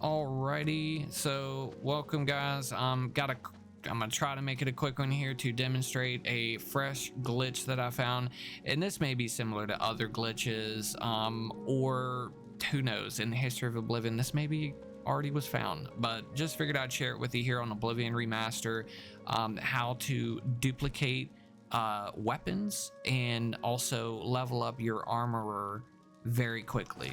Alrighty, so welcome guys. I'm gonna try to make it a quick one here to demonstrate a fresh glitch that I found, and this may be similar to other glitches, or who knows, in the history of Oblivion this maybe already was found, but just figured I'd share it with you here on Oblivion Remaster, how to duplicate weapons and also level up your armorer very quickly.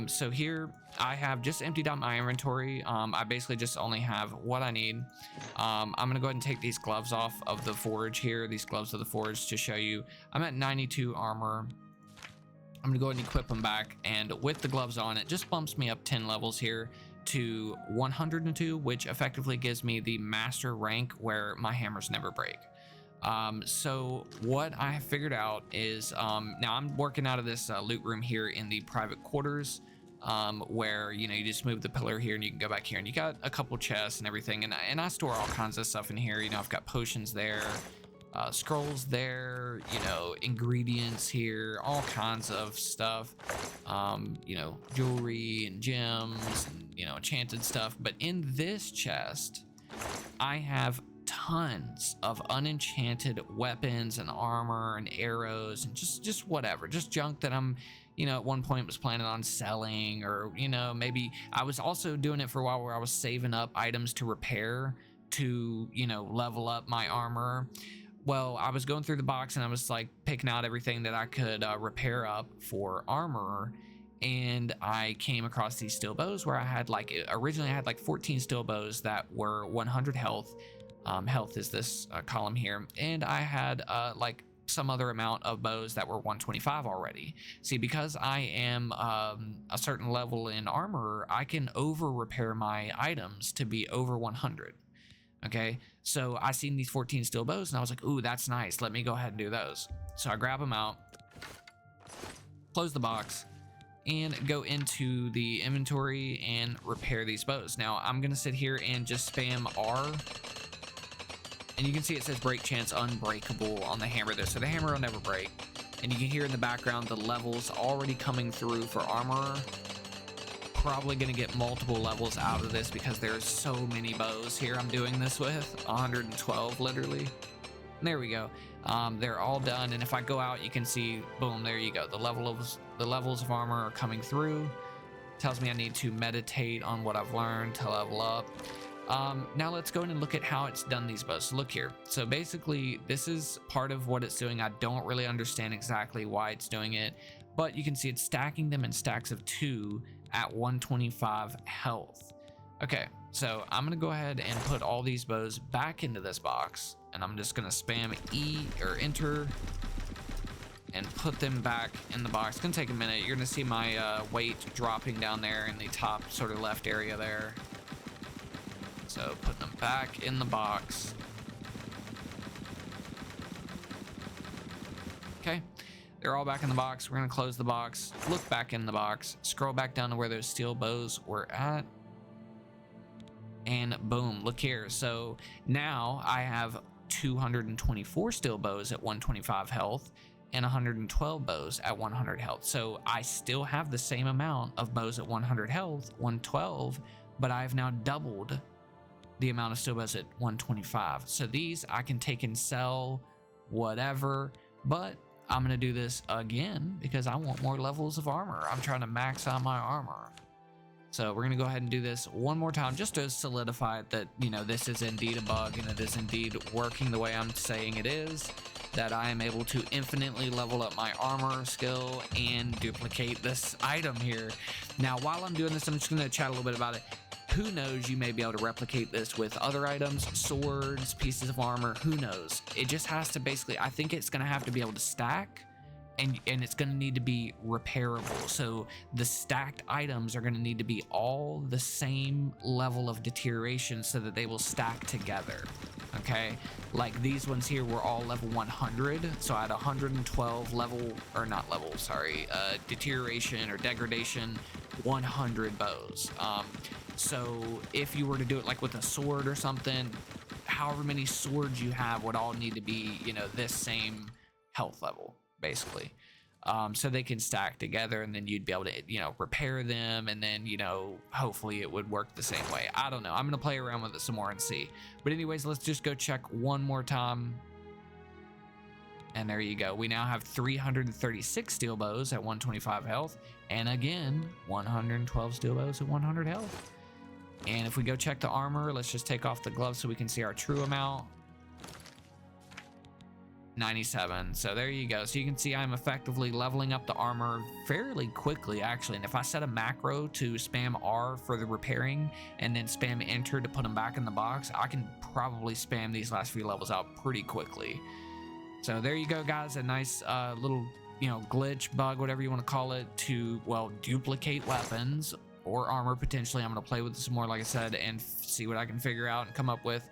So here I have just emptied out my inventory. I basically just only have what I need. I'm gonna go ahead and take these gloves off of the forge here, these gloves of the forge, to show you I'm at 92 armor. I'm gonna go ahead and equip them back, and with the gloves on, it just bumps me up 10 levels here to 102, which effectively gives me the master rank where my hammers never break. So what I have figured out is, now I'm working out of this loot room here in the private quarters, where, you know, you just move the pillar here and you can go back here and you got a couple chests and everything. And I store all kinds of stuff in here. You know, I've got potions there, scrolls there, you know, ingredients here, all kinds of stuff, you know, jewelry and gems and, you know, enchanted stuff. But in this chest, I have tons of unenchanted weapons and armor and arrows and just whatever, just junk that I'm, you know, at one point was planning on selling, or, you know, maybe I was also doing it for a while where I was saving up items to repair to, you know, level up my armor. Well, I was going through the box and I was like picking out everything that I could repair up for armor, and I came across these steel bows where I had like, originally I had like 14 steel bows that were 100 health. Health is this column here, and I had like some other amount of bows that were 125 already. See, because I am a certain level in armor, I can over repair my items to be over 100. Okay, so I seen these 14 steel bows and I was like, ooh, that's nice, let me go ahead and do those. So I grab them out, close the box, and go into the inventory and repair these bows. Now I'm gonna sit here and just spam R, and you can see it says break chance unbreakable on the hammer there, so the hammer will never break. And you can hear in the background the levels already coming through for armor. Probably gonna get multiple levels out of this because there's so many bows here I'm doing this with, 112 literally. And there we go. They're all done, and if I go out, you can see, boom, there you go. The levels of armor are coming through. Tells me I need to meditate on what I've learned to level up. Now let's go in and look at how it's done these bows. So look here. So basically, this is part of what it's doing. I don't really understand exactly why it's doing it, but you can see it's stacking them in stacks of 2 at 125 health. Okay, so I'm gonna go ahead and put all these bows back into this box, and I'm just gonna spam E or enter and put them back in the box. It's gonna take a minute. You're gonna see my weight dropping down there in the top sort of left area there. So put them back in the box. Okay, they're all back in the box. We're gonna close the box, look back in the box, scroll back down to where those steel bows were at, and boom, look here. So now I have 224 steel bows at 125 health and 112 bows at 100 health. So I still have the same amount of bows at 100 health, 112, but I've now doubled the amount of steel bows at 125. So these I can take and sell, whatever, but I'm gonna do this again because I want more levels of armor. I'm trying to max out my armor. So we're gonna go ahead and do this one more time just to solidify that, you know, this is indeed a bug and it is indeed working the way I'm saying it is, that I am able to infinitely level up my armor skill and duplicate this item here. Now, while I'm doing this, I'm just gonna chat a little bit about it. Who knows, you may be able to replicate this with other items, swords, pieces of armor, who knows. It just has to basically, I think it's gonna have to be able to stack, and it's gonna need to be repairable. So the stacked items are gonna need to be all the same level of deterioration so that they will stack together, okay? Like these ones here were all level 100, so I had 112 level, or not level, sorry, deterioration or degradation, 100 bows. So if you were to do it like with a sword or something, however many swords you have would all need to be, you know, this same health level, basically. so they can stack together, and then you'd be able to, you know, repair them, and then, you know, hopefully it would work the same way. I don't know. I'm gonna play around with it some more and see. But anyways, let's just go check one more time. And there you go. We now have 336 steel bows at 125 health, and again 112 steel bows at 100 health. And if we go check the armor, let's just take off the gloves so we can see our true amount. 97. So there you go. So you can see I'm effectively leveling up the armor fairly quickly, actually. And if I set a macro to spam R for the repairing and then spam enter to put them back in the box, I can probably spam these last few levels out pretty quickly. So there you go, guys. A nice little, you know, glitch, bug, whatever you want to call it, to, well, duplicate weapons or armor potentially. I'm going to play with this some more, like I said, and see what I can figure out and come up with.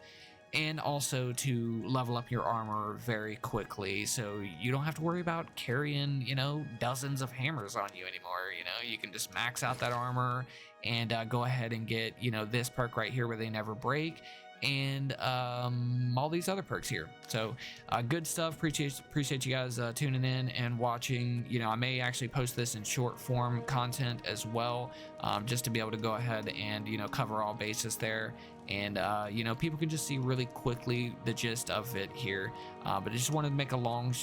And also to level up your armor very quickly, so you don't have to worry about carrying, you know, dozens of hammers on you anymore. You know, you can just max out that armor and go ahead and get, you know, this perk right here where they never break, and all these other perks here. So good stuff. Appreciate you guys tuning in and watching. You know, I may actually post this in short form content as well, just to be able to go ahead and, you know, cover all bases there. And you know, people can just see really quickly the gist of it here, but I just wanted to make a long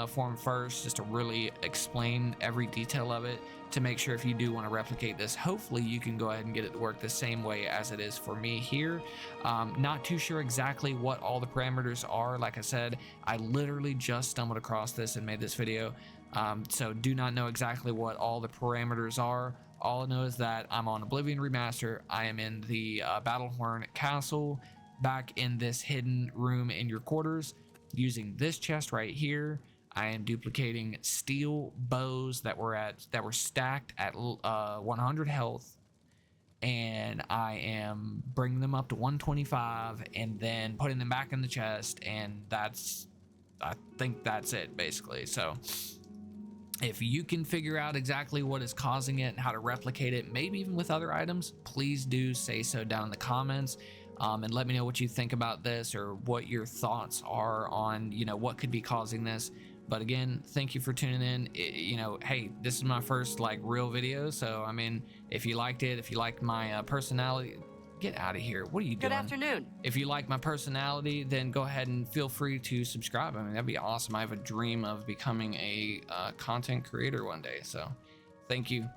form first, just to really explain every detail of it, to make sure if you do want to replicate this, hopefully you can go ahead and get it to work the same way as it is for me here. Not too sure exactly what all the parameters are. Like I said, I literally just stumbled across this and made this video, so do not know exactly what all the parameters are. All I know is that I'm on Oblivion Remaster. I am in the Battlehorn Castle, back in this hidden room in your quarters, using this chest right here. I am duplicating steel bows that were stacked at 100 health, and I am bringing them up to 125 and then putting them back in the chest, and I think that's it basically. So if you can figure out exactly what is causing it and how to replicate it, maybe even with other items, please do say so down in the comments, and let me know what you think about this, or what your thoughts are on, you know, what could be causing this. But again, thank you for tuning in. You know, hey, this is my first like real video, so I mean, if you liked it, if you liked my personality, get out of here. What are you doing? Good afternoon. If you like my personality, then go ahead and feel free to subscribe. I mean, that'd be awesome. I have a dream of becoming a content creator one day. So thank you.